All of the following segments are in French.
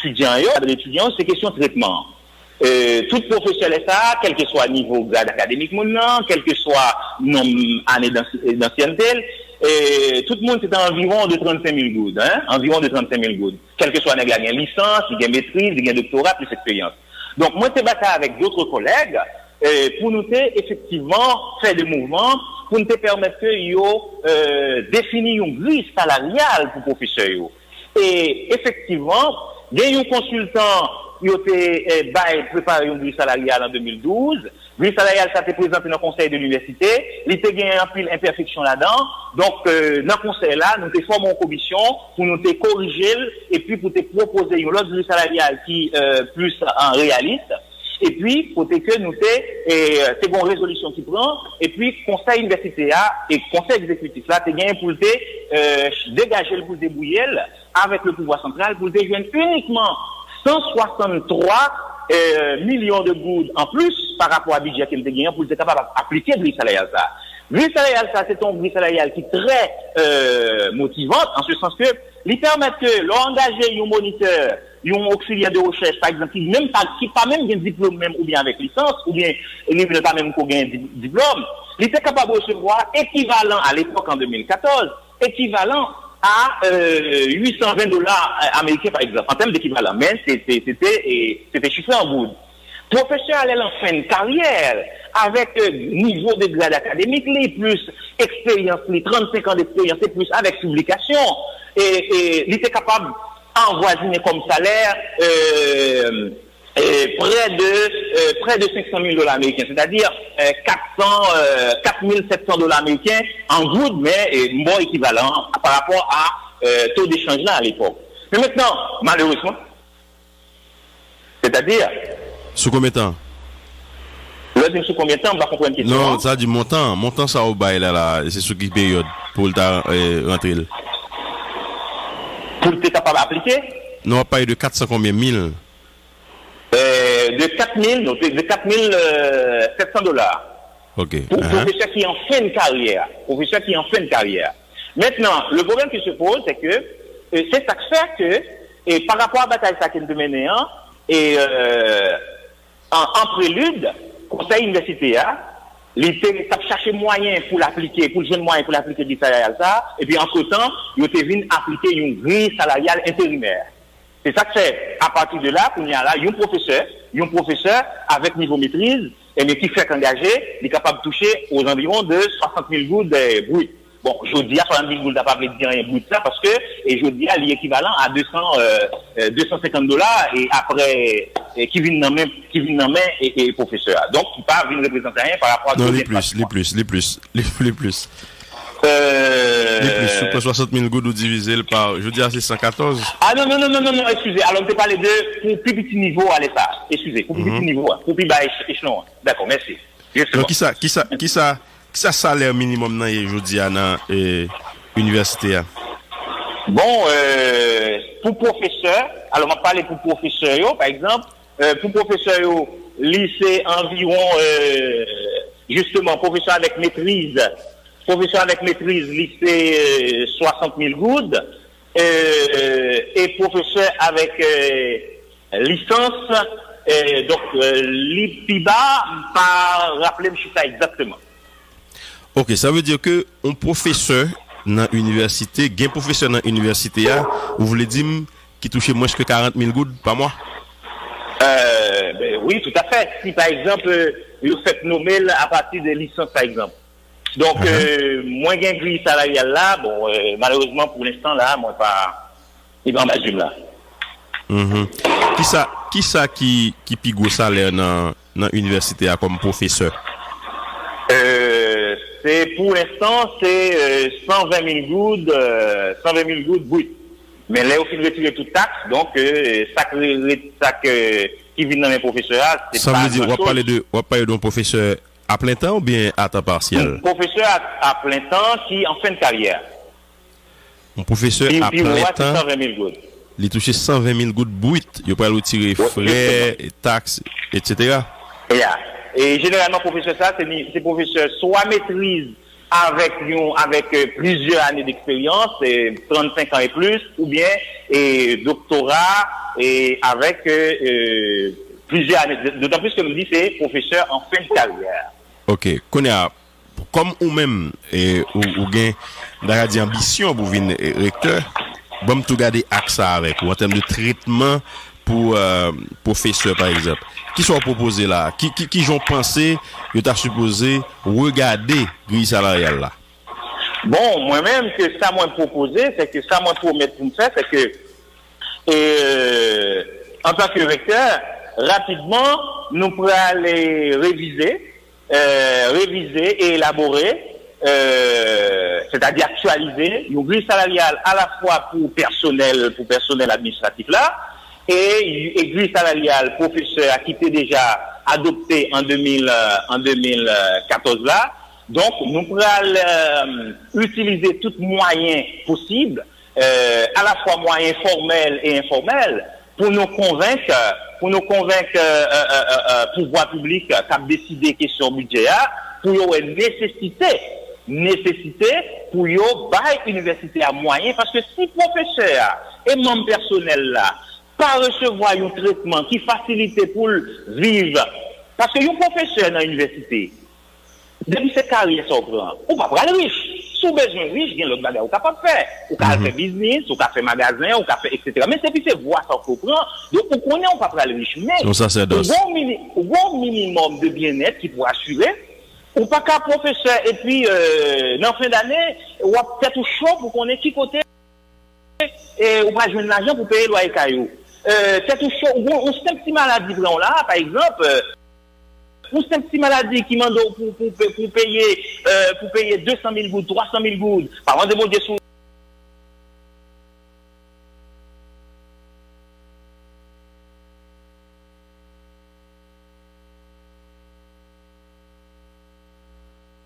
étudiants, c'est question de traitement. Tout professeur est ça, quel que soit le niveau grade académique, quel que soit nombre d'années d'ancienneté, tout le monde c'est environ de 35 000 gouttes, hein? Environ de 35 000 gouttes. Quel que soit un gars, il y a une licence, il y a une maîtrise, il y a un doctorat, plus expérience. Donc, moi, je battu avec d'autres collègues, pour nous effectivement faire des mouvements, pour nous permettre que définir une grille salariale pour professeurs. Et effectivement, il y a eu un consultant qui a préparé une grille salariale en 2012. Grille salariale, ça a été présenté dans le conseil de l'université. Il y a eu un pile imperfection là-dedans. Donc, dans le conseil-là, nous avons formé une commission pour nous corriger et puis pour te proposer une autre grille salariale qui plus en réaliste. Et puis, pour que nous c'est une résolution qui prend, et puis, conseil universitaire et conseil exécutif là, c'est gagné pour dégager le pouce débrouiller avec le pouvoir central pour déjouer uniquement 163 millions de gouttes en plus par rapport à budget qu'il a gagné pour être capable d'appliquer le grille salariale ça. Grille salariale ça, c'est une grille salariale qui est très motivante, en ce sens que, il permet que l'engager un moniteur, un auxiliaire de recherche, par exemple, qui pas même un diplôme même, ou bien avec licence, ou bien il n'est pas même qu'on gagne un diplôme, il était capable de recevoir équivalent à l'époque en 2014, équivalent à $820 américains, par exemple, en termes d'équivalent. Mais c'était chiffré en bout. Professeur allait en fin de carrière, avec niveau de grade académique, plus expérience, 35 ans d'expérience, et plus avec publication, et il était capable d'envoisiner comme salaire près de $500 américains, c'est-à-dire 4 700 $ américains en good, mais moins équivalent par rapport à taux d'échange là à l'époque. Mais maintenant, malheureusement, c'est-à-dire... Sous combien de temps? Sous combien de temps, on va comprendre une question. Non, ça dit montant. Montant, ça au bail là. C'est sous quelle période pour le rentrer? Pour être capable d'appliquer? Non, on parle de 400 combien mille? De 4 700 $. Ok. Pour professeur qui est en fin de carrière. Professeur qui est en fin de carrière. Maintenant, le problème qui se pose, c'est que c'est ça que fait que, et par rapport à la bataille ça qu'il menait, et en prélude, conseil universitaire, il a cherché moyen pour l'appliquer, pour le jeune moyen pour l'appliquer du salarial ça, et puis entre-temps, il a venu appliquer une grille salariale intérimaire. C'est ça que c'est. À partir de là, il y a là, un professeur avec niveau maîtrise, mais qui fait qu'engager, il est capable de toucher aux environs de 60 000 gouttes de brut. Bon, je dis à 70 000 gouttes, n'a pas voulu dire un bout de ça, parce que, et je dis à l'équivalent à $250, et après, qui viennent dans main et professeur. Donc, qui pas venir représenter rien par rapport à... Non, les plus. Sur 60 000 gouttes ou divisé par, je dis à c'est 114. Ah non, excusez. Alors, on peut parler de, pour plus petit niveau, allez ça. Excusez, pour plus petit niveau, pour plus bas échelon. D'accord, merci. Donc, qui ça salaire minimum dans je dis à l'université? Bon, pour professeur, alors on va parler pour professeur, par exemple, pour professeur, lycée environ, justement, professeur avec maîtrise, lycée 60 000 gouttes, et professeur avec licence, donc l'IPIBA, pas rappeler ça exactement. Ok, ça veut dire que un professeur dans l'université, un professeur dans l'université, vous voulez dire qui touche moins que 40 000 gouttes par mois? Oui, tout à fait. Si par exemple, vous faites nommer à partir de licence, par exemple. Donc, moins gain grille salariale là, bon, malheureusement pour l'instant là, moi pas, il va en bas là. Qui ça qui pigo salaire dans l'université comme professeur? Pour l'instant, c'est 120 000 gouttes brut. Mais là, au fil de retirer toute taxe, donc, ça qui vient dans mes professeurs, c'est ça veut dire, on va parler d'un professeur à plein temps ou bien à temps partiel? Un professeur à plein temps qui est en fin de carrière. Un professeur à plein temps. 120 000 gouttes. Il touche 120 000 gouttes brut. Il peut retirer frais, taxes, etc. Et généralement, professeur ça, c'est professeur soit maîtrise, avec plusieurs années d'expérience, 35 ans et plus, ou bien doctorat et avec plusieurs années. D'autant plus que nous dit c'est professeur en fin de carrière. Ok, Konya, comme ou même ou gain d'ambition ambition pour venir recteur, bon tout garder axe avec ou en termes de traitement pour professeur par exemple. Qui sont proposés là? Qui ont pensé que tu as supposé regarder grille salariale là? Bon, moi-même, que ça m'a proposé, c'est que ça m'a promis pour me faire, c'est que en tant que recteur, rapidement, nous pourrons aller réviser et élaborer, c'est-à-dire actualiser une grille salariale à la fois pour personnel administratif là, et grille salariale professeur qui était déjà adopté en 2014 là. Donc, nous pourrons utiliser tous moyens possibles, à la fois moyens formels et informels, pour nous convaincre pouvoir public qui a décidé question budget, pour y avoir nécessité pour y avoir université à moyen, parce que si professeur et membres personnels là, pas recevoir un traitement qui facilite pour vivre, parce que un professeur dans l'université, depuis cette carrière sur grand, on va pas aller riche. Sous besoin riche, il y a l'autre bagage, on capable de faire. On peut faire business, on peut faire magasin, on peut faire, etc. Mais c'est puis c'est voir ça qu'on prend. Donc, on connaît, on va pas aller riche. Mais, au bon minimum de bien-être qui pourra assurer, on pas qu'un professeur, et puis, dans fin d'année, on va peut-être chaud pour qu'on ait qui côté, et on va jouer de l'argent pour payer le loyer caillou. Peut-être chaud, on se fait un petit maladie blanc là, par exemple, pour cette petite maladie qui m'a pour payer 200 000 gouttes, 300 000 gouttes, par exemple, de mon dessous.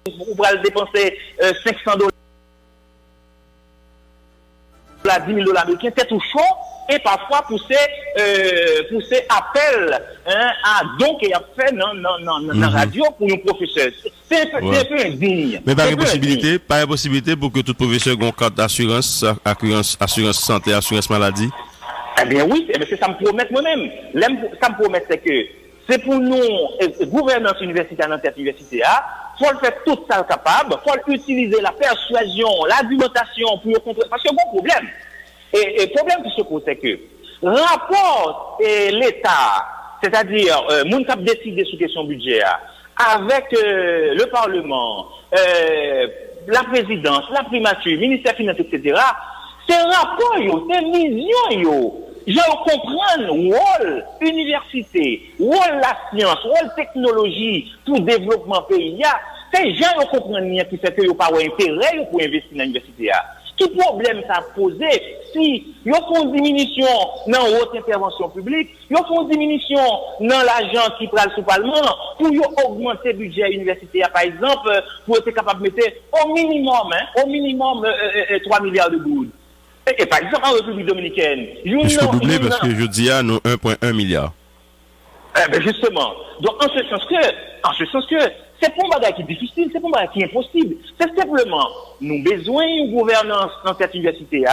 Vous pourrez dépenser 500 $, 10 000 $ américains, c'est tout chaud. Et parfois pousser appel à donc et à faire dans la radio pour nos professeurs. C'est un peu indigne. Mais pas de possibilité pour que tout professeur ait une carte d'assurance, assurance santé, assurance maladie? Eh bien oui, c'est ça me promet moi-même. Ça me promet c'est que c'est pour nous, gouvernance universitaire dans cette université, il faut le faire tout ça capable, il faut utiliser la persuasion, l'argumentation pour contrer. Parce qu'il y a un bon problème. Et le problème qui se pose, c'est que rapport l'État, c'est-à-dire moun qui a décidé sur question budget, avec le Parlement, la présidence, la primature, le ministère des Finances, etc., c'est rapport, c'est vision, je comprends le rôle université, rôle la science, rôle technologie pour le développement pays. C'est gens qui comprennent qui fait que n'y a pas d'intérêt pour investir dans l'université. Quel problème ça a posé si ils font une diminution dans la haute intervention publique, ils font une diminution dans l'argent qui prend sous Parlement pour augmenter le budget universitaire, par exemple, pour être capable de mettre au minimum 3 milliards de gouttes. Et par exemple, en République dominicaine, je peux doubler parce que je dis à nous 1,1 milliard. Ben justement. Donc, en ce sens que, c'est pas un bagage qui est difficile, c'est pas un bagage qui est impossible. C'est simplement, nous avons besoin d'une gouvernance dans cette université,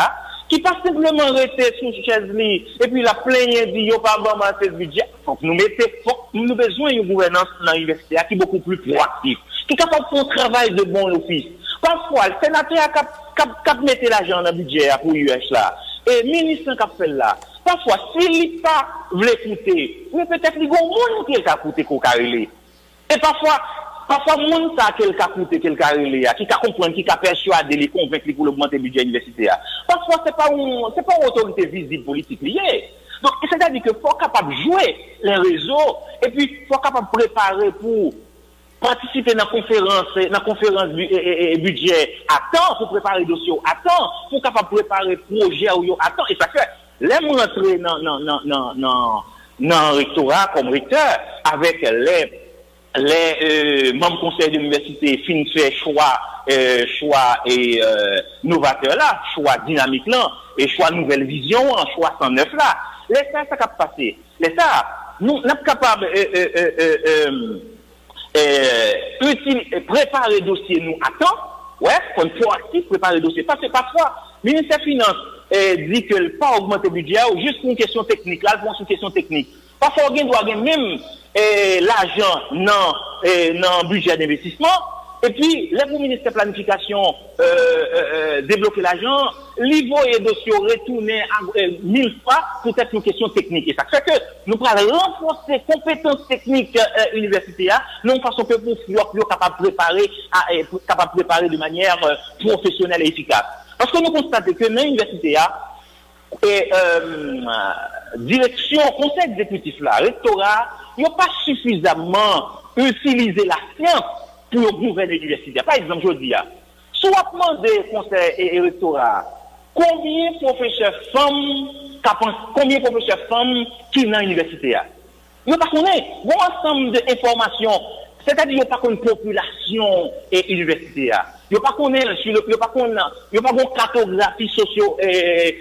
qui pas simplement rester sous chaise et puis la plainte dit, yo pas bon ce budget. Donc, nous avons besoin d'une gouvernance dans l'université qui est beaucoup plus proactive, qui est capable de faire un travail de bon office. Parfois, le sénateur a mis l'argent dans le budget pour l'UH là, et le ministre a fait là. Parfois, s'il n'a pas voulu écouter, mais peut-être qu'il y a un monde qui a coûté qu'on carré. Et parfois, le monde qui a coûté qu'il carré, qui a compris, qui a persuadé, les convaincre pour augmenter le budget universitaire. Parfois, c'est pas une autorité visible politique liée. Donc, c'est-à-dire qu'il faut capable de jouer les réseaux, et puis, il faut capable de préparer pour participer dans la conférence budget à temps, pour préparer le dossier à temps, pour capable de préparer le projet à temps. Et ça fait, l'aime rentrer dans le rectorat comme recteur avec les membres conseil de l'université fin fait choix et novateur là, choix dynamique là, et choix nouvelle vision, choix 109 là. Laissez ça cap passer. Laissez ça, nous sommes capables préparer le dossier nous à temps Ouais, faut proactif préparer le dossier. Parce que parfois, le ministère des Finances dit que le pas augmenter le budget, ou juste pour une question technique, là, pour une question technique. Parfois, on doit même l'argent dans le budget d'investissement. Et puis, le ministère de planification débloquer l'argent, l'IVO et dossier retourner à 1000 fois pour être une question technique. Et ça fait que nous allons renforcer les compétences techniques universitaires, non façon que pour être capable de préparer de manière professionnelle et efficace. Parce que nous constatons que dans l'université, direction, conseil exécutif là, rectorat, ils n'ont pas suffisamment utilisé la science pour gouverner l'université. Par exemple, je dis, soit demander conseil et rectorat, combien de professeurs femmes qui sont dans l'université? Ils n'ont pas connu un ensemble d'informations, c'est-à-dire qu'ils n'ont pas une population et université. Ils n'ont pas une cartographie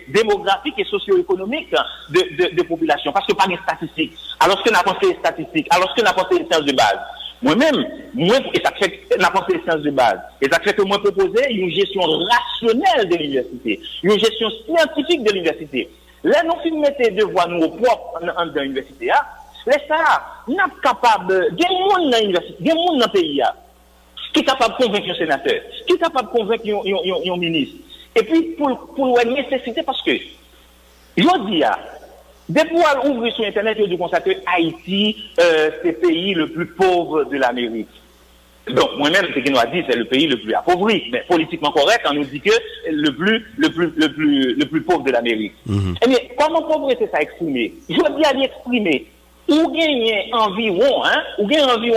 démographique et socio-économique de population, parce que pas de statistiques. Alors que nous avons pensé les statistiques, alors que nous avons pensé les sciences de base. Moi-même, et ça fait que n'a pas fait les sciences de base. Et ça fait que moi proposer une gestion rationnelle de l'université, une gestion scientifique de l'université. Là, nous films mettez devoir nous propres dans l'université. Là, ça, nous sommes capables, il y a des gens dans l'université, il y a des gens dans le pays, qui est capable de convaincre un sénateur, qui est capable de convaincre un ministre. Et puis, pour une nécessité, parce que, je dis, depuis qu'on ouvre sur Internet, on dit que Haïti, c'est le pays le plus pauvre de l'Amérique. Donc, moi-même, ce qu'il nous a dit, c'est le pays le plus appauvri. Mais politiquement correct, on nous dit que le plus pauvre de l'Amérique. Eh bien, comment pauvreté ça exprimé? Je veux bien l'exprimer. Ou gagne environ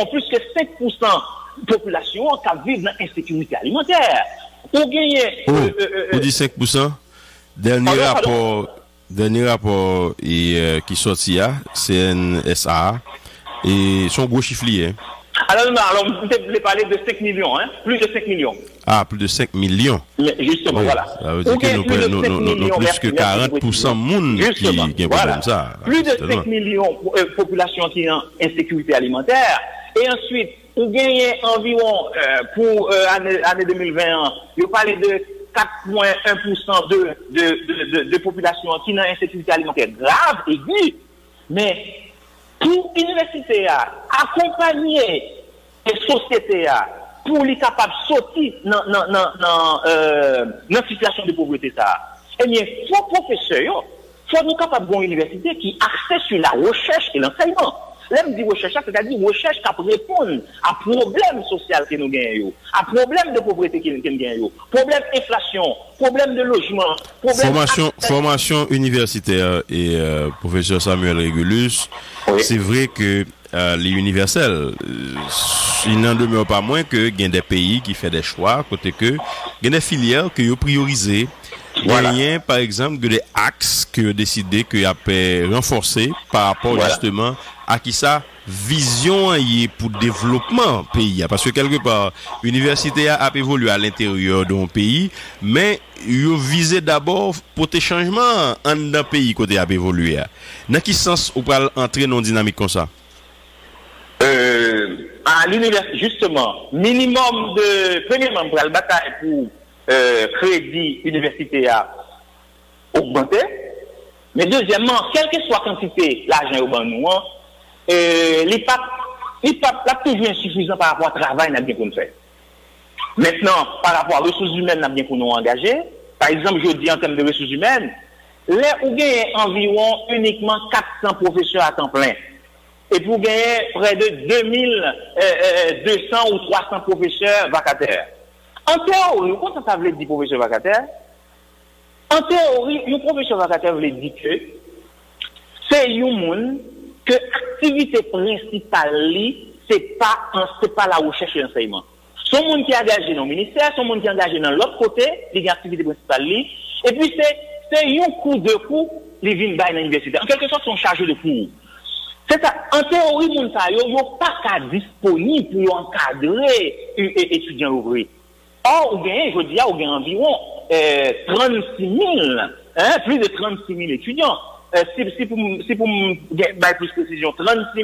plus que 5% de population qui vit dans l'insécurité alimentaire. Ou gagne... Vous dites 5%? Dernier rapport qui sorti là, CNSA, et son gros chifflier. Alors, je vais parler de 5 millions, plus de 5 millions. Ah, plus de 5 millions. Mais justement, voilà. Ça veut dire que nous plus que 40% de monde qui voilà. ça. Plus de 5 millions de population qui est en insécurité alimentaire. Et ensuite, on gagne environ, pour l'année 2021, je parlais de 4,1% de population qui est en insécurité alimentaire grave, aiguë. Mais pour l'université, accompagner les sociétés pour les capables de sortir dans la situation de pauvreté, eh bien, il faut professeurs, il faut nous capables d'une université qui axée sur la recherche et l'enseignement. L'aime dit recherche, c'est-à-dire recherche qui répond à problèmes sociaux que nous gagnons, à problèmes de pauvreté que nous gagnons, problème d'inflation, problème de logement, formation universitaire et professeur Samuel Régulus, oui. C'est vrai que les universels, il n'en demeure pas moins que il y a des pays qui font des choix, côté que il y a des filières qui ont priorisé. Voilà. Il y a par exemple des axes qui ont décidé qu'il y a renforcer par rapport justement à qui ça vision y est pour développement pays, parce que quelque part l'université a évolué à l'intérieur d'un pays, mais il visait d'abord pour des changements en un pays côté a évolué. Dans quel sens on peut entrer dans une dynamique comme ça? À l'université justement, minimum de premièrement pour la bataille pour crédit universitaire augmenté, mais deuxièmement, quelle que soit la quantité l'argent au ban nous, les pas toujours insuffisant par rapport au travail n'a bien pour nous faire. Maintenant, par rapport aux ressources humaines n'a bien pour nous engager. Par exemple, je dis en termes de ressources humaines, là où il y a environ uniquement 400 professeurs à temps plein. Et pour gagner près de 2200 ou 300 professeurs vacataires. En théorie, comment ça veut dire professeur vacataire? En théorie, un professeur vacataire veut dire que c'est un monde que l'activité principale, c'est pas la recherche et l'enseignement. Son monde qui est engagé dans le ministère, son monde qui est engagé dans l'autre côté, il y a l'activité principale, et puis c'est un coup de coup, les vignes dans l'université. En quelque sorte, sont chargés de cours. C'est ça. En théorie, mon ça, ils n'ont pas qu'à disponible pour encadrer les étudiants ouvriers. Or, je dis, il y a environ 36 000, plus de 36 000 étudiants. Si pour plus de précision, 36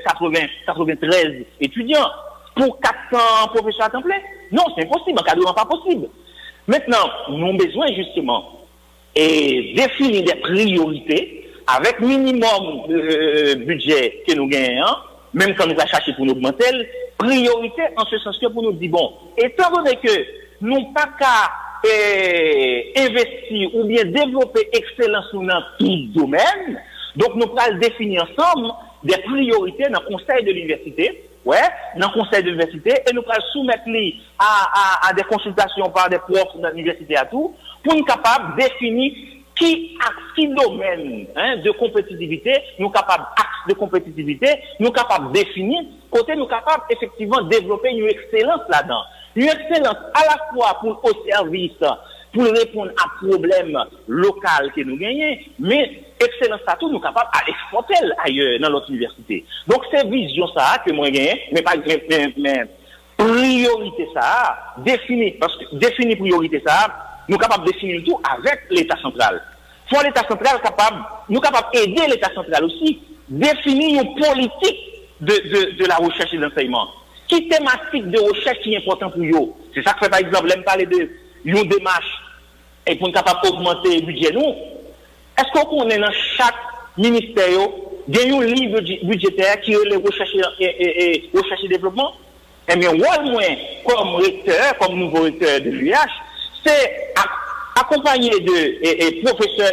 093 étudiants pour 400 professeurs à temps plein. Non, c'est impossible, encadrement pas possible. Maintenant, nous avons besoin justement et définir des priorités avec minimum de budget que nous gagnons, même quand nous allons chercher pour nous augmenter, priorité en ce sens que pour nous dire, bon, étant donné que nous n'avons pas qu'à investir ou bien développer excellence dans tout domaine, donc nous allons définir ensemble des priorités dans le conseil de l'université, dans le conseil de l'université, et nous allons soumettre à des consultations par des profs de l'université à tout, pour nous capables de définir qui domaine de compétitivité, nous capables axe de compétitivité, nous capables de définir, côté nous capables effectivement de développer une excellence là-dedans. Une excellence à la fois pour au service, pour répondre à problèmes locaux que nous gagnons, mais excellence à tout, nous capables à exporter ailleurs dans notre université. Donc c'est vision ça que moi gagne, mais priorité ça, définir priorité ça, nous capables de définir tout avec l'État central. Pour l'État central capable, nous capables d'aider l'État central aussi, définir une politique de la recherche et de l'enseignement. Qui thématique de recherche qui est important pour eux? C'est ça que fait par exemple, l'aime parler de une démarche et pour nous capable d'augmenter le budget nous. Est-ce qu'on est dans chaque ministère, il y a un livre budgétaire qui est les recherche et développement? Eh bien, moi, comme recteur, comme nouveau recteur de l'UH, c'est accompagné de professeurs,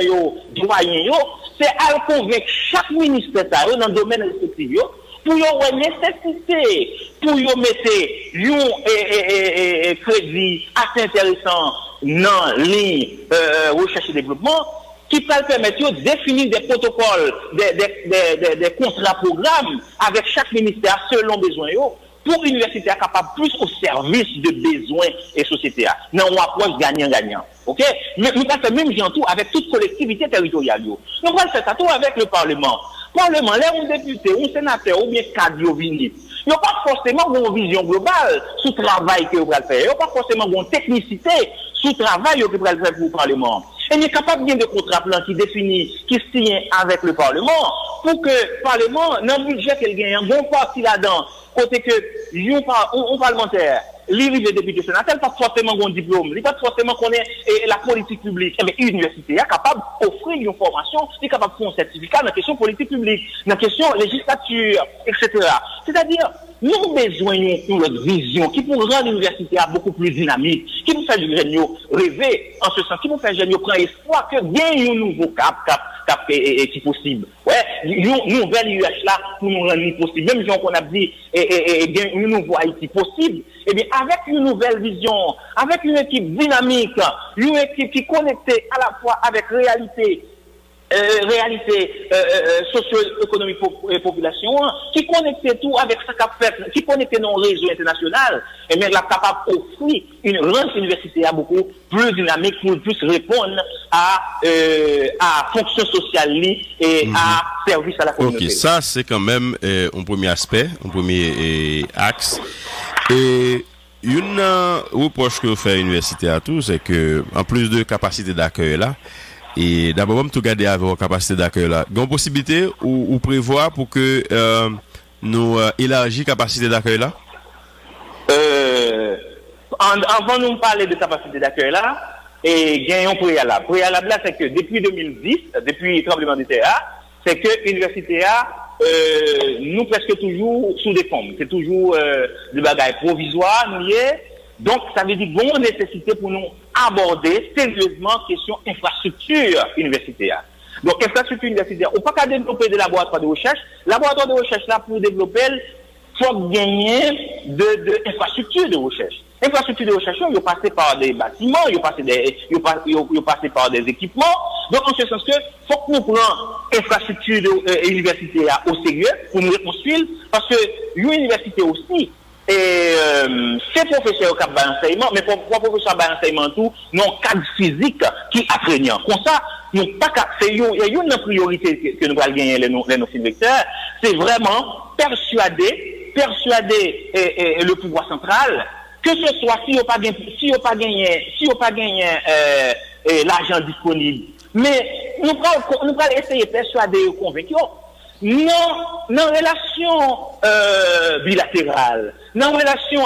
doyens, c'est à convaincre chaque ministère dans le domaine respectif pour y nécessité, pour y mettre un crédit assez intéressant dans les recherche et développement qui peut permettre de définir des protocoles, des contrats programmes avec chaque ministère selon besoin pour l'université capable plus au service de besoins et société. Dans une approche gagnant-gagnant. OK? Mais nous avons fait même gens tout avec toute collectivité territoriale. Nous allons faire ça tout avec le Parlement. Parlement, là, un député, un sénateur ou bien cadre vini. Il n'y a pas forcément une vision globale sur le travail que vous allez faire. Il n'y a pas forcément une technicité sur le travail que vous allez faire pour le Parlement. Et il est capable bien de contrat plan qui définit, qui signe avec le Parlement pour que le Parlement, dans le budget qu'il gagne, un bon parti là-dedans, côté que un parlementaire, l'île de député sénateur, pas forcément un diplôme, il pas forcément connaît la politique publique. Mais l'université est capable d'offrir une formation, il est capable de faire un certificat dans la question politique publique, dans la question législature, etc. C'est-à-dire, nous avons besoin d'une notre vision qui pour rendre l'université beaucoup plus dynamique, qui pour faire du jeune rêver en ce sens, qui pour faire jeune prendre espoir que gagne un nouveau cap qui possible. Ouais, une nouvelle UH là pour nous rendre possible. Même si on a dit un nouveau Haïti possible, eh bien avec une nouvelle vision, avec une équipe dynamique, une équipe qui est connectée à la fois avec réalité socio-économique population, qui connecte tout avec ce qu'a fait, qui connecte nos réseaux internationaux, et bien, la capable d'offrir une grande université à beaucoup plus dynamique pour plus répondre à fonction sociale et à service à la communauté. Ok, ça c'est quand même un premier aspect, un premier axe. Et une reproche que fait l'université à tout, c'est que en plus de capacité d'accueil là, et d'abord, on tout garder avec la capacité d'accueil là. Il y a une possibilité ou prévoir pour que nous élargir la capacité d'accueil là? Avant de nous parler de capacité d'accueil là, il y a un préalable. Préalable là, c'est que depuis 2010, depuis le tremblement de terre, c'est que l'université nous presque toujours sous des formes. C'est toujours des bagages provisoires, nous y est. Donc, ça veut dire bon nécessité pour nous aborder sérieusement la question infrastructure universitaire. Donc, infrastructure universitaire, on ne peut pas développer des laboratoires de recherche. Laboratoire de recherche, là, pour développer, il faut gagner de infrastructure de recherche. Infrastructure de recherche, il passe par des bâtiments, il passe par des équipements. Donc, en ce sens que, faut que nous prenions infrastructure universitaire au sérieux pour nous reconstruire, parce que l'université aussi, et ces professeurs qui ont enseignement, mais pour professeurs qui enseignement tout, non cadre physique qui apprégnant. Comme ça, nous pas il y a une priorité que nous allons gagner les directeurs, c'est vraiment persuader le pouvoir central que ce soit si on pas gagné l'argent disponible, mais nous allons essayer de persuader et convaincre. Non, relation bilatérale, non relation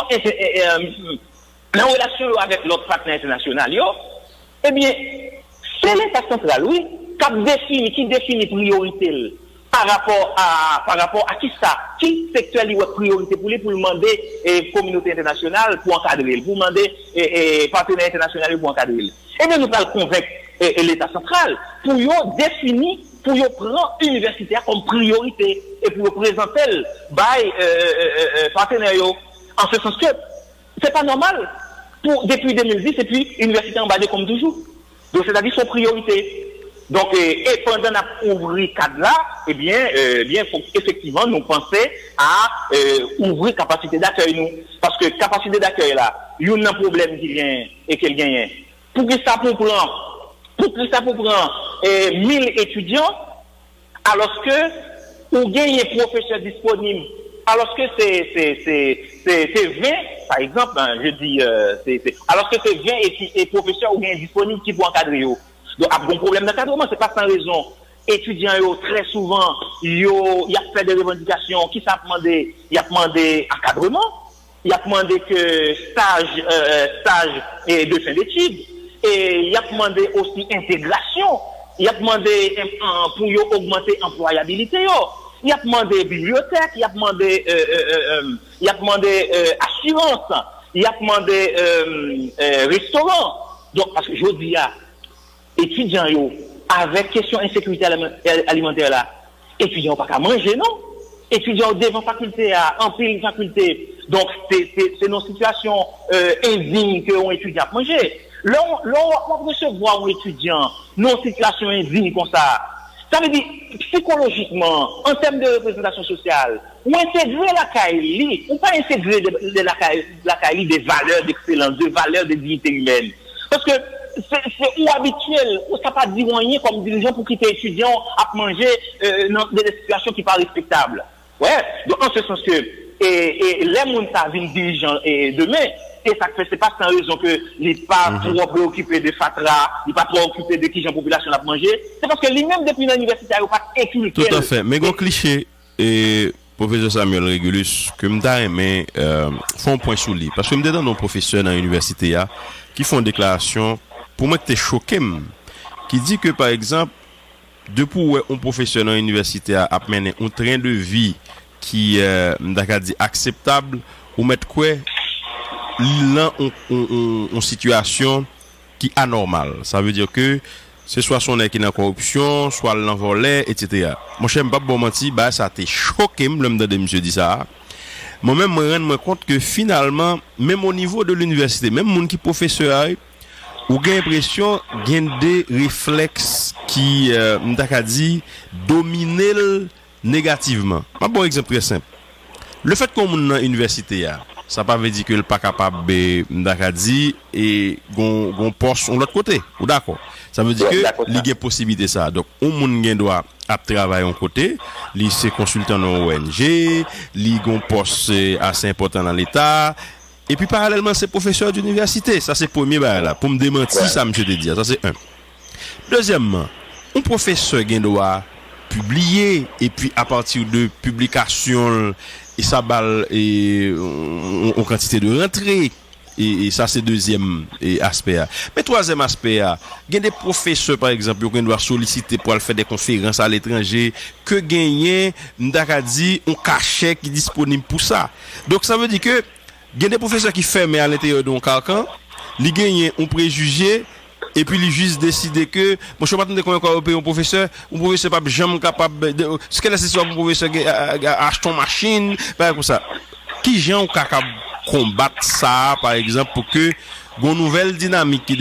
en relation avec l'autre partenaire international, eh bien, c'est l'État central, oui, qui définit priorité par rapport à qui ça, qui secteur est priorité pour lui, pour demander communauté internationale pour encadrer, pour demander partenaire international pour encadrer. Eh bien, nous allons convaincre l'État central pour définir, pour prendre l'université comme priorité et pour présenter partenaire en ce sens que c'est pas normal depuis 2010 et puis l'université en bas comme toujours. Donc c'est-à-dire son priorité. Donc et pendant ouvrir cadre là, eh bien faut effectivement nous penser à ouvrir capacité d'accueil nous parce que capacité d'accueil là, il y a un problème qui vient et qu'il gagne. Pour que ça pour prendre 1000 étudiants alors que ou gagne professeurs disponibles alors que c'est 20 par exemple je dis alors que c'est 20 et professeurs ou gagne disponibles qui pour encadrer. Donc a un problème d'encadrement, c'est pas sans raison. Étudiants très souvent y a fait des revendications qui ça demandé, il a demandé encadrement, il a demandé que stage de fin d'études et il a demandé aussi intégration, il a demandé pour augmenter employabilité il a demandé bibliothèque, il a demandé assurance, il a demandé restaurant. Donc parce que je dis étudiants avec question insécurité alimentaire là, étudiants pas qu'à manger non, étudiants devant faculté en pile faculté, donc c'est une situation indigne que on étudiant à manger. Là on recevoir un étudiant non situation indigne comme ça veut dire psychologiquement en termes de représentation sociale ou intégrer la CAILI ou pas intégrer la CAILI des valeurs d'excellence, des valeurs de dignité humaine parce que c'est ou habituel, ou ça pas dire rien comme dirigeant pour quitter étudiant à manger dans des situations qui pas respectables. Ouais, donc en ce sens que et les gens ça viennent dirigeant et demain et ça fait c'est pas sans raison que les pas trop préoccupés de fatra, il pas trop occupé de qui la population a mangé, c'est parce que lui-même depuis l'université il pas inculqué. Tout à fait, mais gon cliché et professeur Samuel Régulus que m'ta aimé font point sur lui parce que m'dé dans nos professeurs dans l'université qui font déclaration pour moi, tu es choqué, qui dit que, par exemple, depuis un professeur dans l'université a mené un train de vie qui est acceptable, ou mettre quoi, là, une situation qui est anormale. Ça veut dire que c'est soit son qui est en corruption, soit l'envolé, etc. Moi, je n'aime pas bon mentir, bah, ça t'a choqué, l'homme de monsieur dit ça. Moi-même, je me rends compte que finalement, même au niveau de l'université, même mon qui professeur, ou j'ai l'impression qu'il y a des réflexes qui, dominent négativement. Un bon exemple très simple. Le fait qu'on est dans l'université, ça ne veut pas dire que le pas capable de et qu'on poste de l'autre côté. Ou d'accord? Ça veut dire que il y a possibilité ça. Donc, on doit travailler en côté, il c'est consultant dans l'ONG, il y a un poste assez important dans l'État. Et puis parallèlement, c'est professeur d'université. Ça, c'est premier là. Pour me démentir, ça, monsieur te dire. Ça, c'est un. Deuxièmement, un professeur doit publier et puis à partir de publication, et ça balle et en quantité de rentrée. Et ça, c'est deuxième aspect. Mais troisième aspect, il y a des professeurs, par exemple, qui doivent solliciter pour aller faire des conférences à l'étranger, que gagner, un cachet qui est disponible pour ça. Donc, ça veut dire que il y a des professeurs qui ferment à l'intérieur d'un carcan, ils gagnent un préjugé, et puis les juges décident que, moi je ne sais pas comment on peut payer un professeur pas jamais capable de, ce qu'elle a c'est soit un professeur qui achète une machine, par exemple ça. Qui gens ont capable combattre ça, par exemple, pour que une nouvelle dynamique qui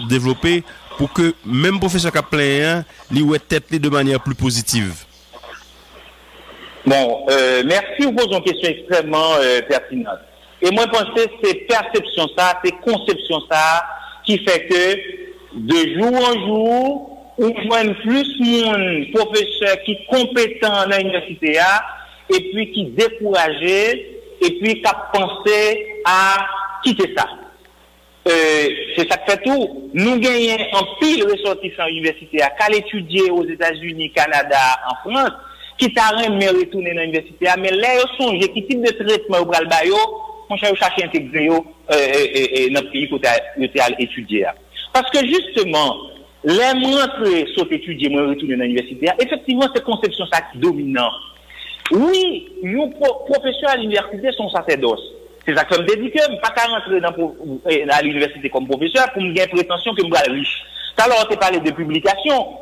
développée, pour que même professeur qui a plein, lui ou tête de manière plus positive. Bon, merci, vous posez une question extrêmement pertinente. Et moi, je pense que c'est perception ça, c'est conception ça, qui fait que de jour en jour, on joue plus de professeurs qui sont compétents dans l'université et puis qui découragés et puis qui pensé à quitter ça. C'est ça qui fait tout. Nous gagnons en pile ressortissants universitaires qu'à l'étudier aux États-Unis, Canada, en France, qui t'a retourné dans l'université, mais là, ils sont qui type de traitement au bras le baillot. mon cher, chercher intégrer dans le pays côté étudier. Parce que justement, les rentrées sont étudiés, moi retourner dans l'université, effectivement, c'est conception ça qui dominant. Oui, les professeurs à l'université sont sacerdotes. C'est ça que je me dis que je ne peux pas rentrer à l'université comme professeur pour me gagner prétention que je suis riche. Alors, tu parlé de publication.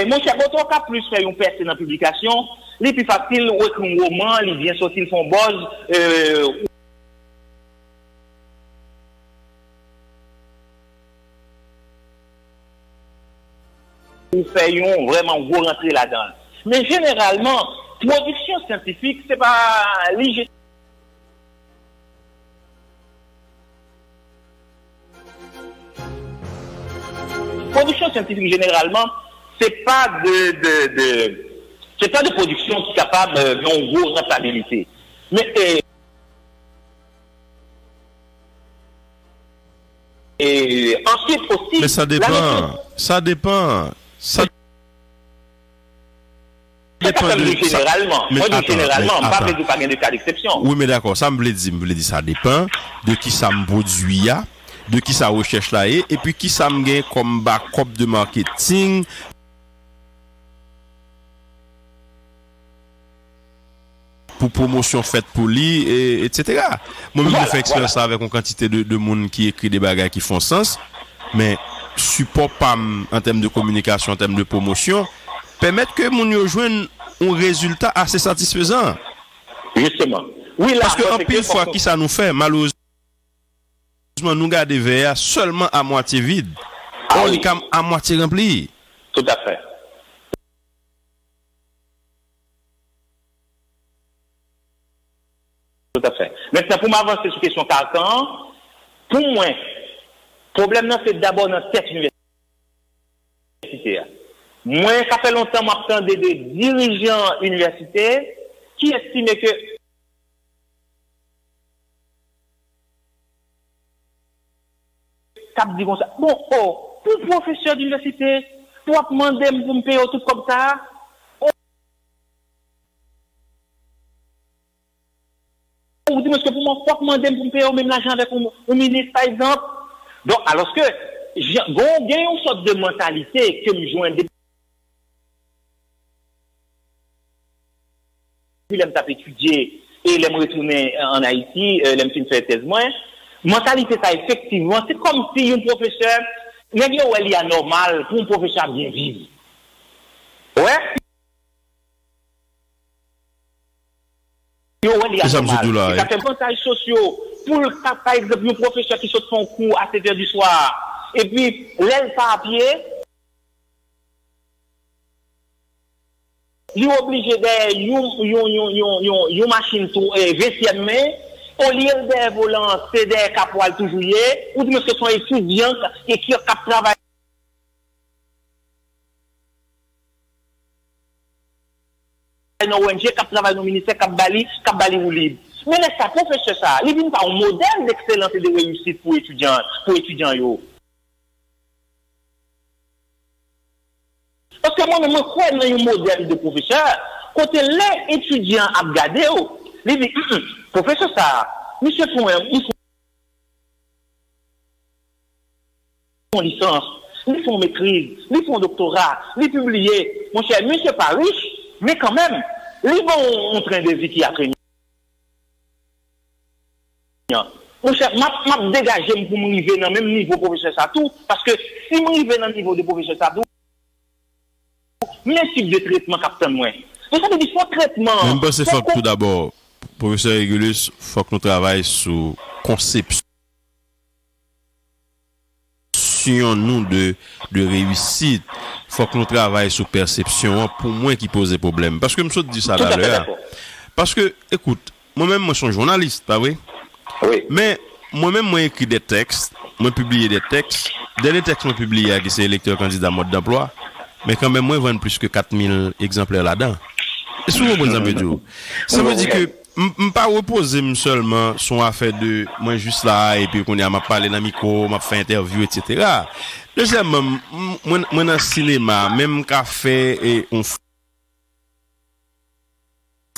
Mon cher, quand on a plus fait une personne dans la publication, les plus facile, on écrit un roman, il vient sortir, ils font buzz, ou faisons vraiment gros rentrer là-dedans. Mais généralement, production scientifique, c'est pas léger. Production scientifique, généralement, c'est pas c'est pas de production qui est capable d'une grosse rentabilité. Mais, et ensuite aussi. Mais ça dépend. Ça dépend. Ça dépend généralement. Mais moi, généralement, attends. Pas de cas d'exception. Oui, mais d'accord, ça me dit, ça dépend de qui ça me produit, de qui ça recherche là, et puis qui ça me gagne comme backup de marketing. Pour promotion faite pour lui, etc. Moi-même, je fais expérience avec une quantité de monde qui écrit des bagages qui font sens, mais support pas en termes de communication, en termes de promotion, permettre que mon rejoigne un résultat assez satisfaisant. Justement. Oui, là, parce que en pile fois qui ça nous fait, malheureusement, nous gardons verres seulement à moitié vide. On est comme à moitié rempli. Tout à fait. Tout à fait. Maintenant, pour m'avancer sur la question carcan, pour moi, le problème, c'est d'abord notre tête universitaire. Moi, ça fait longtemps que j'entends des dirigeants universitaires qui estiment que bon, pour professeur d'université, pour demander pour me payer tout comme ça, vous dites que pour moi, faut demander pour me payer même l'argent avec un ministre, par exemple. Donc, alors que, j'ai une sorte de mentalité que je joins des l'aime taper étudier et l'aime retourner en Haïti, l'aime faire thèse moins. Mentalité, ça, effectivement, c'est comme si un professeur, il y a normal pour un professeur bien vivre. Ouais? Ça fait avantages sociaux pour, par exemple, un professeur qui saute son cours à 7h du soir, et puis, l'aile pas à pied, il est obligé de machine VCM, au lieu des volants, c'est des capoils toujours, ou du moins que sont étudiants qui travaillent. Dans l'ONG, qui travaille dans le ministère, qui bali ou libre. Mais ça, professeur, ça, il vient pas un modèle d'excellence et de réussite pour étudiants, yo. Parce que moi-même, je crois dans un modèle de professeur, quand les étudiants à regarder, ils disent, professeur, ça, monsieur font une licence, ils font maîtrise, ils font doctorat, ils publient. Mon cher, monsieur pas riche, mais quand même, ils vont en train de vie qui a traîné. Mon cher, m'a dégagé pour m'arriver dans le même niveau professeur ça tout, parce que si m'arrive dans le niveau de professeur ça tout, mais type de traitement captain moins. Donc ça veut dire faut traitement. Même pas c'est faut tout d'abord, professeur Régulus, faut que nous travaillions sur conception nous de réussite. Faut que nous travaillions sur perception pour moi qui pose des problèmes. Parce que je me dis ça là l'heure. Parce que écoute, moi-même moi je suis journaliste, pas vrai? Oui. Mais moi-même moi écrit des textes, moi publier des textes, dernier texte moi publié qui c'est électeur candidat mode d'emploi. Mais quand même, moi, je vends plus que 4000 exemplaires là-dedans. Et souvent, bon, ça veut dire que je ne pas reposer seulement sur affaire de moi juste là, et puis qu'on a parlé dans le micro, m'a fait interview, etc. Deuxièmement, moi, dans le cinéma, même café et on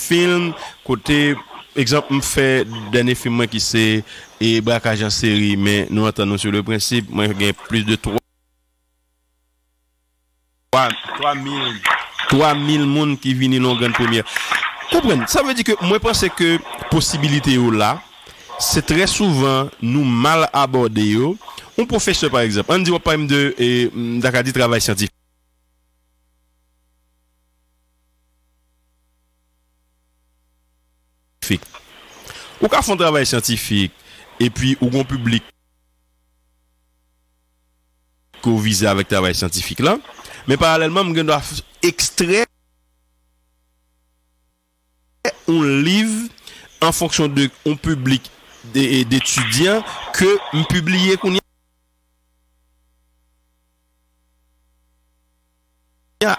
film, côté exemple, me fait dernier film qui c'est et braquage en série, mais nous entendons sur le principe, moi j'ai plus de 3000 monde qui viennent dans grande première. Comprenez? Ça veut dire que moi je pense que possibilité là, c'est très souvent nous mal abordé. Un professeur par exemple, on dit pas de d'acadie travail scientifique. Ou ka font travail scientifique et puis ou gon public qu'on vise avec travail scientifique là, mais parallèlement on doit extraire un livre en fonction de un public d'étudiants que me publier qu'on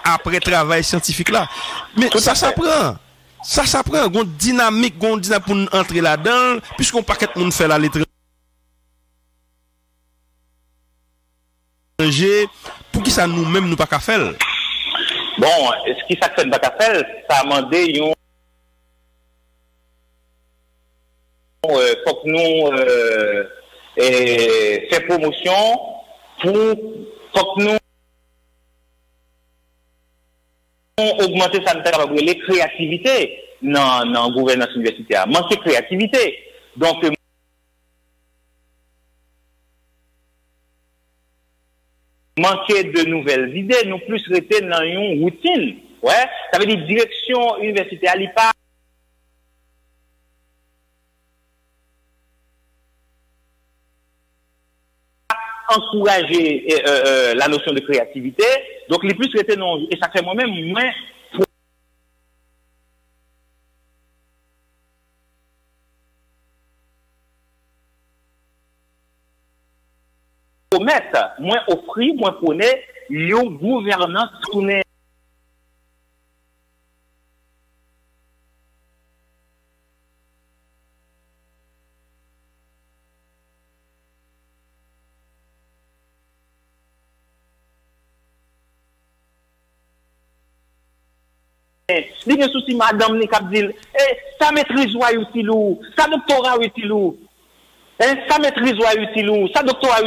après travail scientifique là. Mais ça s'apprend. Ça s'apprend, une dynamique pour entrer là-dedans, puisqu'on paquet de monde fait la lettre pour qui ça nous-mêmes nous pas qu'à faire. Bon, ce qui ça fait pas qu'à faire, ça a demandé faut que nous faire promotion faut que nous augmenter ça les créativité dans la gouvernance universitaire. Manquer créativité. Donc, manquer de nouvelles idées, nous plus rester dans une routine. Ouais, ça veut dire direction universitaire, elle pas encourager la notion de créativité. Donc, les plus rester non, et ça fait moi-même, mais promettre, moins offrir, moins connaître, une gouvernance tournée. Il y a un souci, madame, qui dit, ça maîtrise ou utile ou, ça doctorat utile ou, ça maîtrise ou utile ou, ça doctorat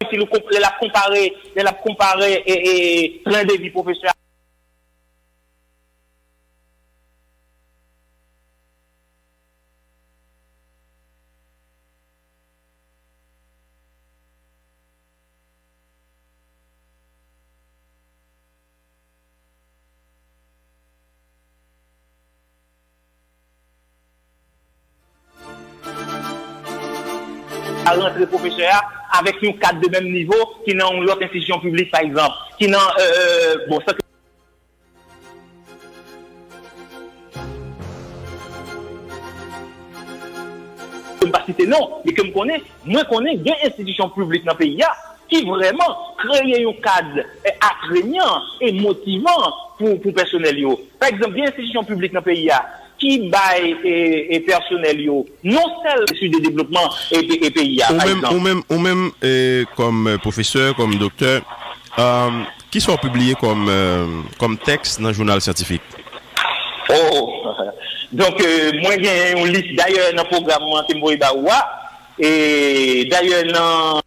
utile ou, elle a comparé et plein de vies professionnelles. À rentrer professeur avec un cadre de même niveau qui n'a l'autre institution publique par exemple, qui n'a bon ça que pas citer non, mais que moi connais des institutions publiques dans le pays qui vraiment créent un cadre attrayant et motivant pour personnel. Par exemple, des institutions publiques dans le pays qui baille et personnel non seulement sur le développement et pays ou même comme professeur, comme docteur qui sont publiés comme texte dans le journal scientifique. Donc moi j'ai une liste d'ailleurs dans le programme Timboy Baoua et d'ailleurs dans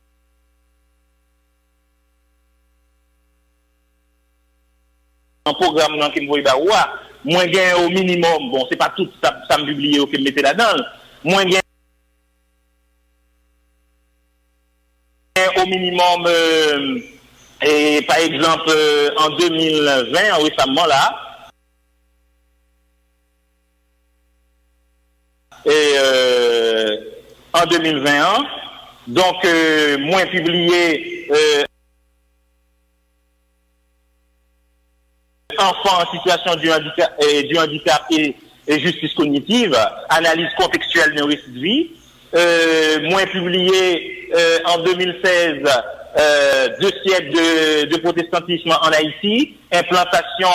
un programme dans Kimboy Baoua, moins gain au minimum, bon, c'est pas tout ça me publié que je mettais là-dedans, moins gain au minimum, et par exemple, en 2020, récemment là, et en 2021, donc, moins publié, enfants en situation du handicap et justice cognitive, analyse contextuelle de récit de vie. Moins publié en 2016, 2 siècles de protestantisme en Haïti, implantation,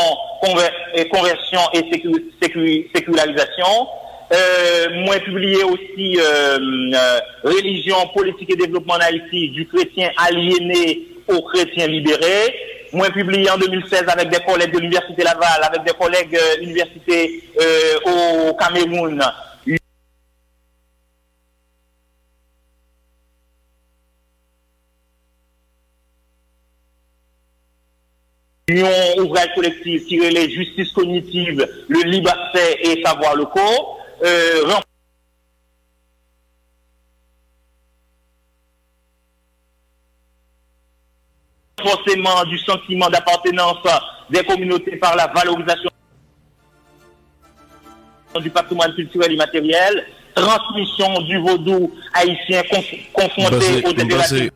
conversion et sécularisation. Moins publié aussi religion, politique et développement en Haïti, du chrétien aliéné au chrétien libéré. moi publié en 2016 avec des collègues de l'Université Laval, avec des collègues de l'Université au Cameroun. Union ouvrage collective qui relève justice cognitive, le libre accès et savoir locaux, renforcement du sentiment d'appartenance des communautés par la valorisation du patrimoine culturel et matériel, transmission du vaudou haïtien confronté aux impératifs.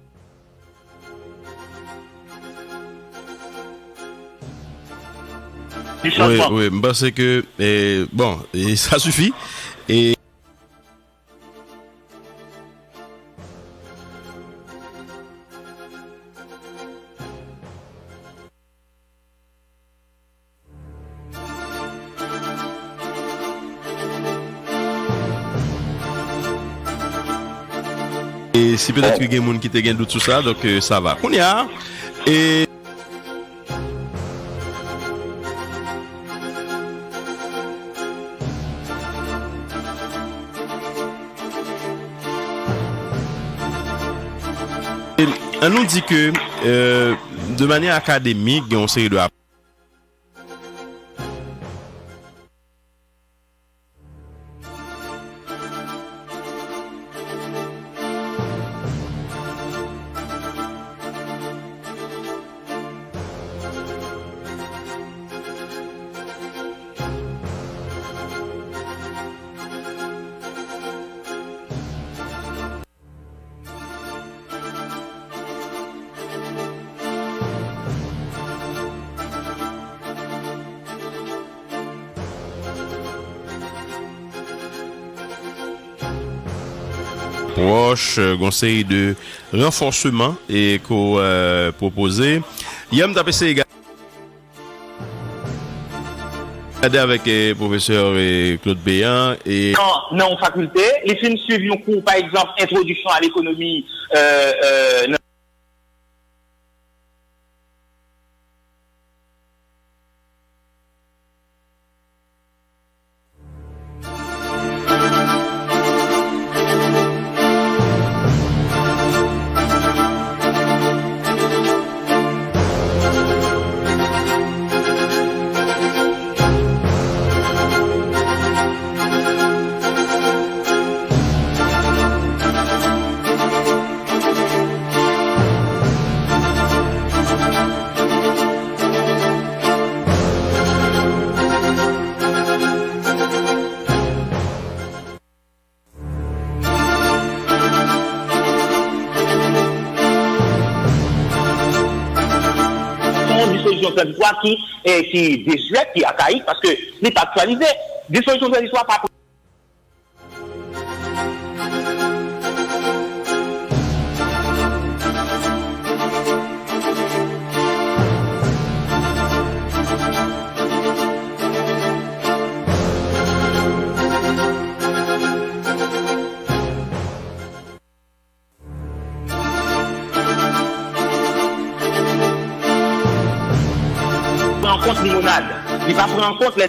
Oui, parce que bon, ça suffit. Et si peut-être qu'il y a des gens qui te gagnent doute sur ça, donc ça va. On y a. Et on nous dit que de manière académique, on sait de proche, conseil de renforcement et qu'on proposé. Yam tapé également avec le professeur Claude Béan et non faculté. Les films suivis un cours, par exemple, introduction à l'économie. qui désuète, qui archaïque, parce que n'est pas actualisé. Dissolution de l'histoire pas. En compte limonade. Il va prendre en compte les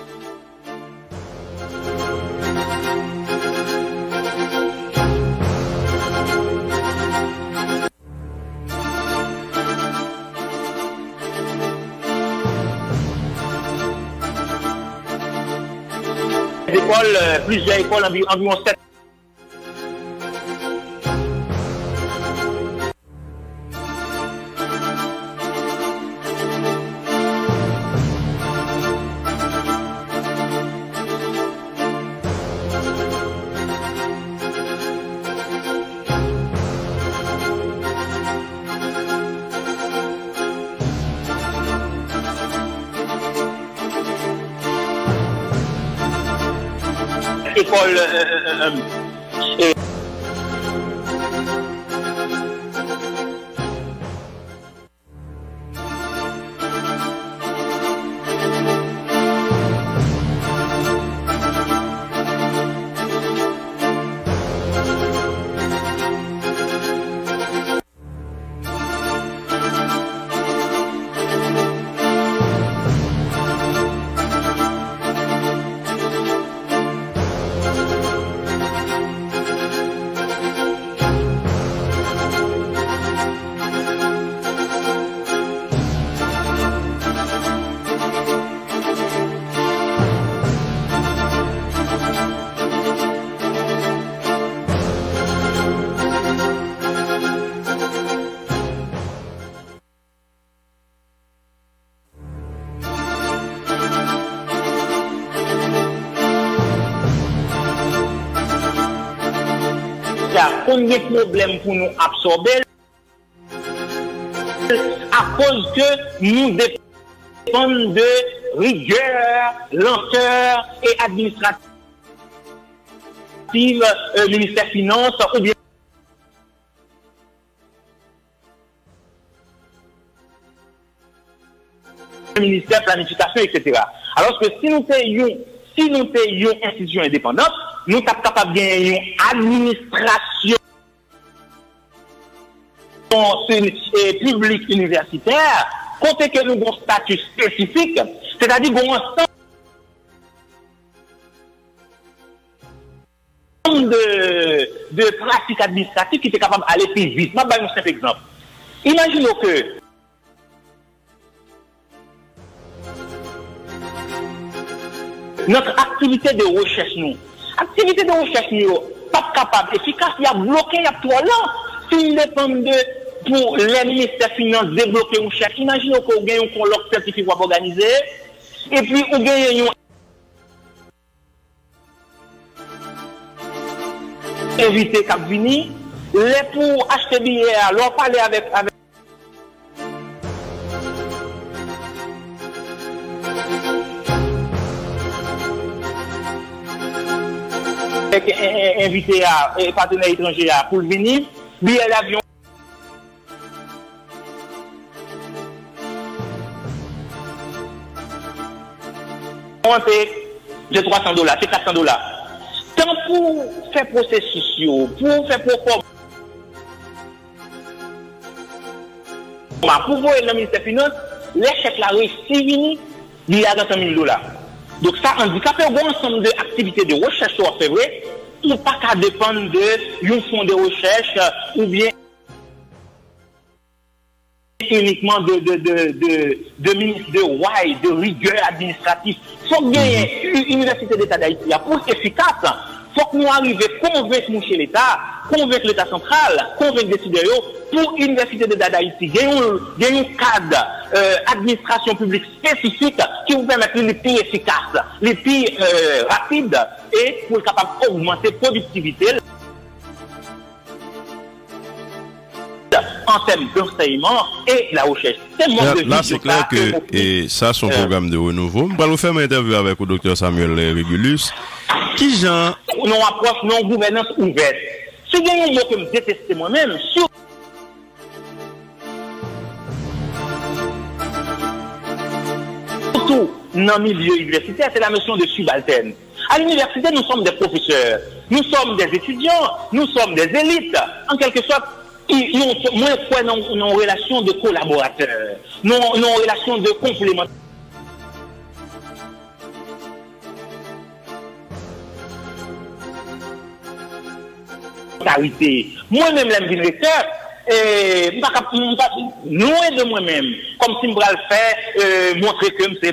écoles, plusieurs écoles, environ 7. École qu'on ait problème pour nous absorber à cause que nous dépendons de rigueur, lenteur et administrative, ministère des Finances ou bien ministère de planification, etc. Alors que si nous payons une institution indépendante, nous sommes capables de gagner une administration publique universitaire, compte que nous avons un statut spécifique, c'est-à-dire qu'on a un ensemble de pratiques administratives qui sont capables d'aller plus vite. Je vais vous donner un simple exemple. Imaginons que notre activité de recherche, pas capable, efficace, il y a bloqué, il y a trop lent. Si nous dépendons pour les ministères des Finances débloquer une recherche, imaginez qu'on gagne un colloque certifié pour organiser, et puis on gagne un invité qui vient, les pour acheter billets, alors parler avec invité à partenaires étrangers pour venir, billet d'avion. C'est $300, c'est $400. Tant pour faire processus, pour faire pour voir le ministère des Finances, les chèques la réussi vini, il y a $200,000. Donc ça handicapé un ensemble d'activités de recherche sur c'est vrai, ou pas qu'à dépendre d'un fonds de recherche ou bien uniquement de rigueur administrative. Il faut gagner une université d'État d'Haïti pour être efficace. Il faut que nous arrivions à convaincre l'État, convaincre l'État central, convaincre les décideurs pour l'université d'État d'Haïti. Gagner un cadre administration publique spécifique qui vous permet les plus efficaces, les plus rapides et pour être capable d'augmenter la productivité en termes d'enseignement et la recherche. Là, c'est clair que et ça, son programme de renouveau. Je vais vous faire une interview avec le docteur Samuel Régulus. Qui genre nous approche non gouvernance ouverte. Si il y a un mot que je déteste moi-même, surtout dans le milieu universitaire, c'est la notion de subalterne. À l'université, nous sommes des professeurs, nous sommes des étudiants, nous sommes des élites. En quelque sorte, ils ont moins foi dans nos relations de collaborateurs, nos relations de complémentaires. Moi-même, l'aime recteur, loin de moi-même, comme si je le faire, montrer que c'est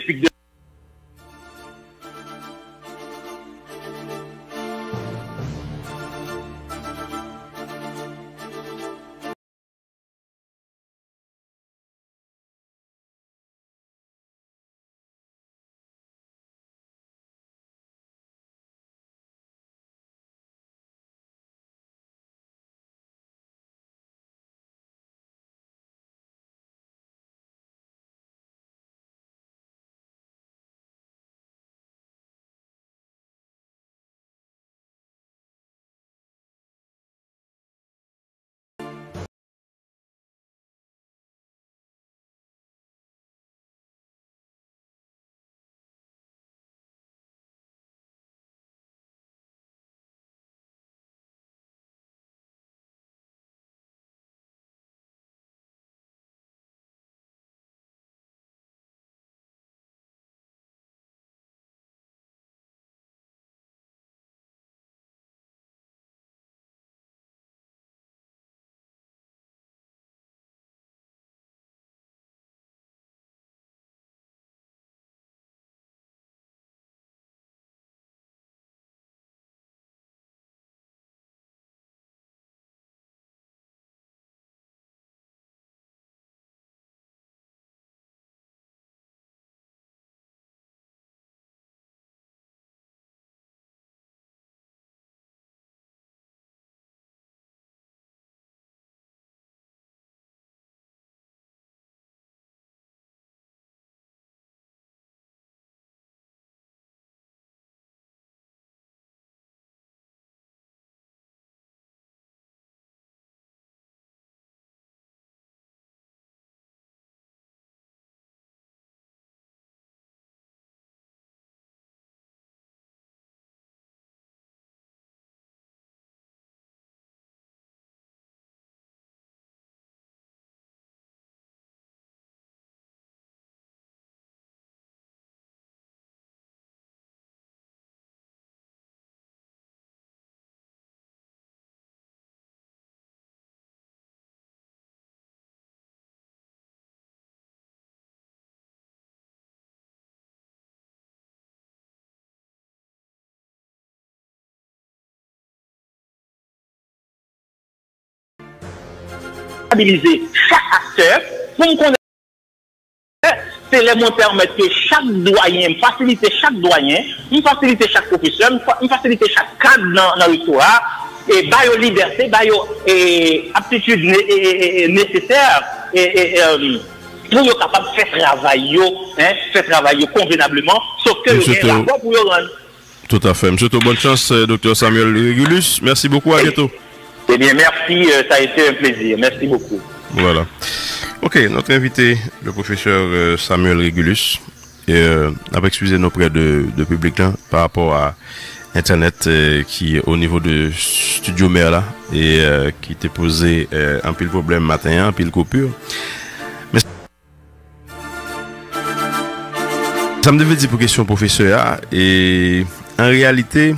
responsabiliser chaque acteur pour me connaître. C'est les mots permettre que chaque doyen, faciliter chaque doyen, faciliter chaque professeur, faciliter chaque cadre dans le rectorat, et bailler liberté, bailler aptitude nécessaire pour être capable de faire travailler convenablement, sauf que le rapport pour le rendre. Tout à fait. Monsieur, bonne chance, Dr Samuel Régulus. Merci beaucoup, à bientôt. Eh bien, merci, ça a été un plaisir. Merci beaucoup. Voilà. Ok, notre invité, le professeur Samuel Régulus, a excusé nos prêts de public là, par rapport à Internet qui au niveau de Studio Mère là, et qui était posé un pile problème matin, un pile coupure. Mais ça me devait dire pour question professeur, et en réalité,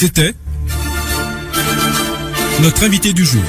C'était notre invité du jour.